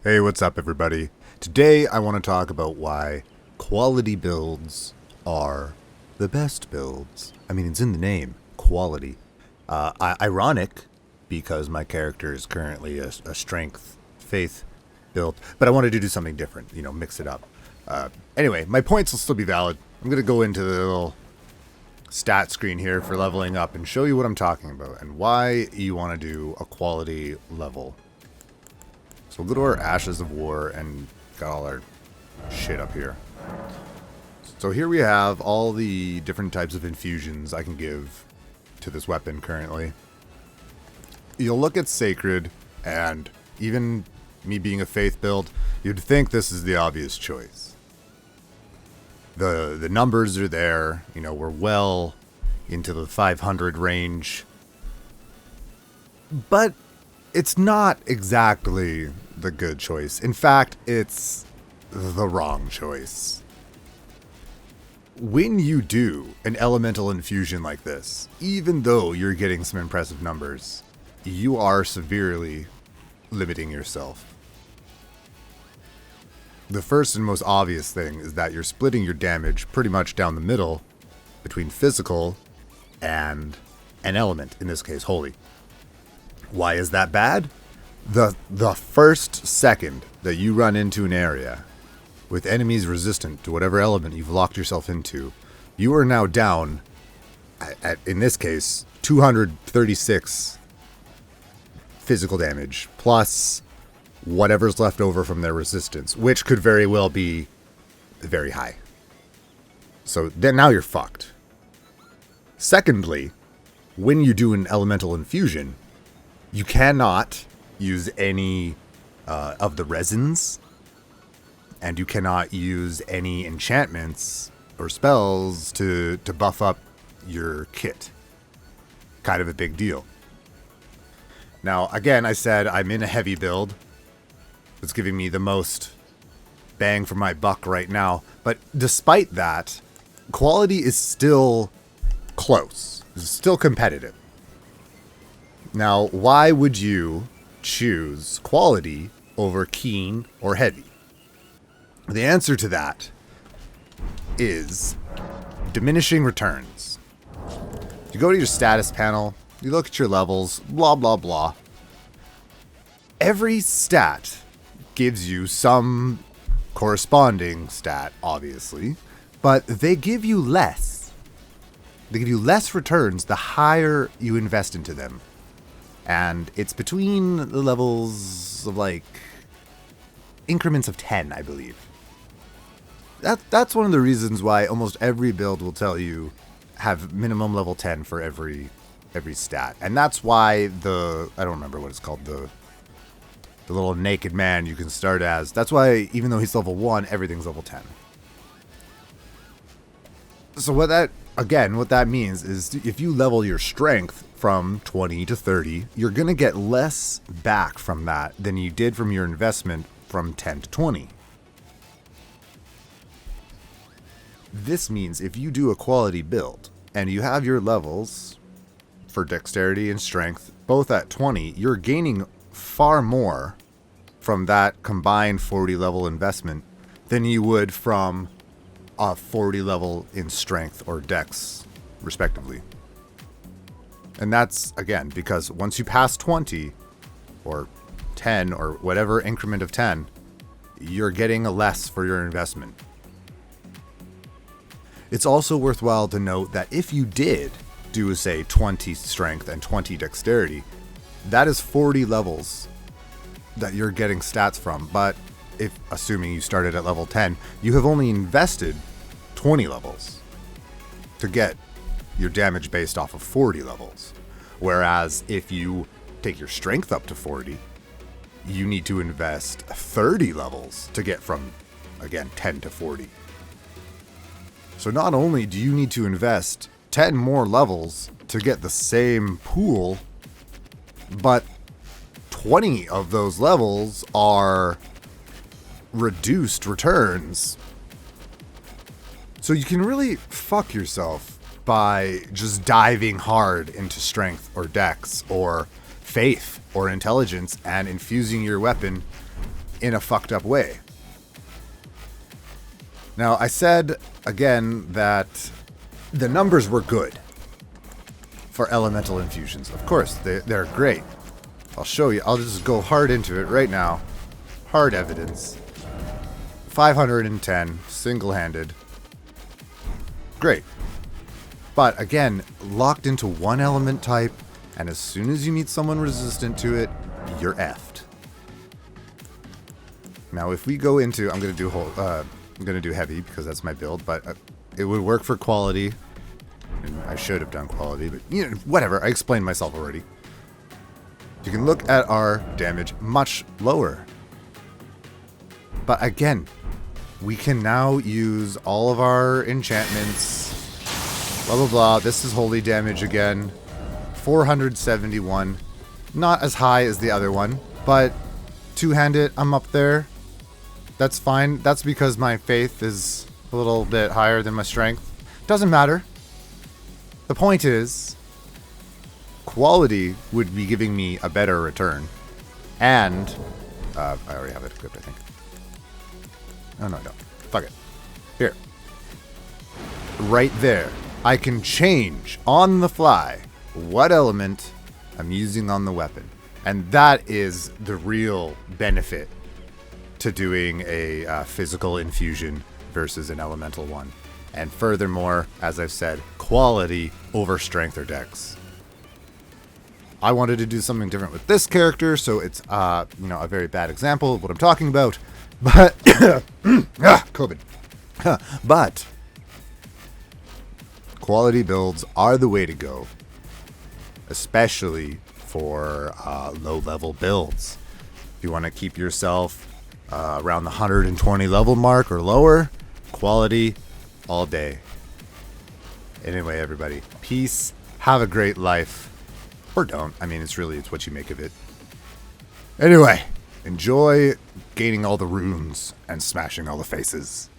Hey, what's up, everybody? Today I want to talk about why quality builds are the best builds. I mean, it's in the name, quality. Ironic, because my character is currently a strength, faith build, but I wanted to do something different, mix it up. Anyway, my points will still be valid. I'm going to go into the little stat screen here for leveling up and show you what I'm talking about and why you want to do a quality level. So we'll go to our Ashes of War and got all our shit up here. So here we have all the different types of infusions I can give to this weapon currently. You'll look at Sacred, and even me being a faith build, you'd think this is the obvious choice. The numbers are there, we're well into the 500 range. But it's not exactly the good choice. In fact, it's the wrong choice. When you do an elemental infusion like this, even though you're getting some impressive numbers, you are severely limiting yourself. The first and most obvious thing is that you're splitting your damage pretty much down the middle between physical and an element, in this case, holy. Why is that bad? The first second that you run into an area with enemies resistant to whatever element you've locked yourself into, you are now down at in this case, 236 physical damage, plus whatever's left over from their resistance, which could very well be very high. So then now you're fucked. Secondly, when you do an elemental infusion, you cannot use any of the resins, and you cannot use any enchantments or spells to buff up your kit. Kind of a big deal. Now, again, I said I'm in a heavy build. It's giving me the most bang for my buck right now. But despite that, quality is still close. It's still competitive. Now, why would you choose quality over keen or heavy? The answer to that is diminishing returns. You go to your status panel, you look at your levels, blah, blah, blah. Every stat gives you some corresponding stat, obviously, but they give you less. They give you less returns the higher you invest into them. And it's between the levels of, increments of 10, I believe. That's one of the reasons why almost every build will tell you have minimum level 10 for every stat. And that's why I don't remember what it's called, the little naked man you can start as. That's why, even though he's level 1, everything's level 10. So what that means is if you level your strength from 20 to 30, you're going to get less back from that than you did from your investment from 10 to 20. This means if you do a quality build and you have your levels for dexterity and strength both at 20, you're gaining far more from that combined 40 level investment than you would from a 40 level in strength or dex, respectively. And that's, again, because once you pass 20 or 10 or whatever increment of 10, you're getting a less for your investment. It's also worthwhile to note that if you did do, say, 20 strength and 20 dexterity, that is 40 levels that you're getting stats from. But if, assuming you started at level 10, you have only invested 20 levels to get your damage based off of 40 levels. Whereas if you take your strength up to 40, you need to invest 30 levels to get from, again, 10 to 40. So not only do you need to invest 10 more levels to get the same pool, but 20 of those levels are reduced returns. So you can really fuck yourself by just diving hard into strength or dex or faith or intelligence and infusing your weapon in a fucked up way. Now, I said, again, that the numbers were good for elemental infusions. Of course, they're great. I'll show you. I'll just go hard into it right now. Hard evidence. 510, single-handed. Great. But, again, locked into one element type, and as soon as you meet someone resistant to it, you're effed. Now, if we go into... I'm going to do heavy, because that's my build, but it would work for quality. And I should have done quality, but, you know, whatever. I explained myself already. You can look at our damage much lower. But again, we can now use all of our enchantments. Blah, blah, blah. This is holy damage again. 471. Not as high as the other one, but two-handed, I'm up there. That's fine. That's because my faith is a little bit higher than my strength. Doesn't matter. The point is, quality would be giving me a better return. And, I already have it equipped, I think. Oh, no, I don't. Fuck it. Here. Right there. I can change on the fly what element I'm using on the weapon. And that is the real benefit to doing a physical infusion versus an elemental one. And furthermore, as I've said, quality over strength or dex. I wanted to do something different with this character, so it's you know, a very bad example of what I'm talking about. But COVID. But quality builds are the way to go, especially for low-level builds. If you want to keep yourself around the 120 level mark or lower, quality all day. Anyway, everybody, peace. Have a great life. Or don't. I mean, it's what you make of it. Anyway, enjoy gaining all the runes and smashing all the faces.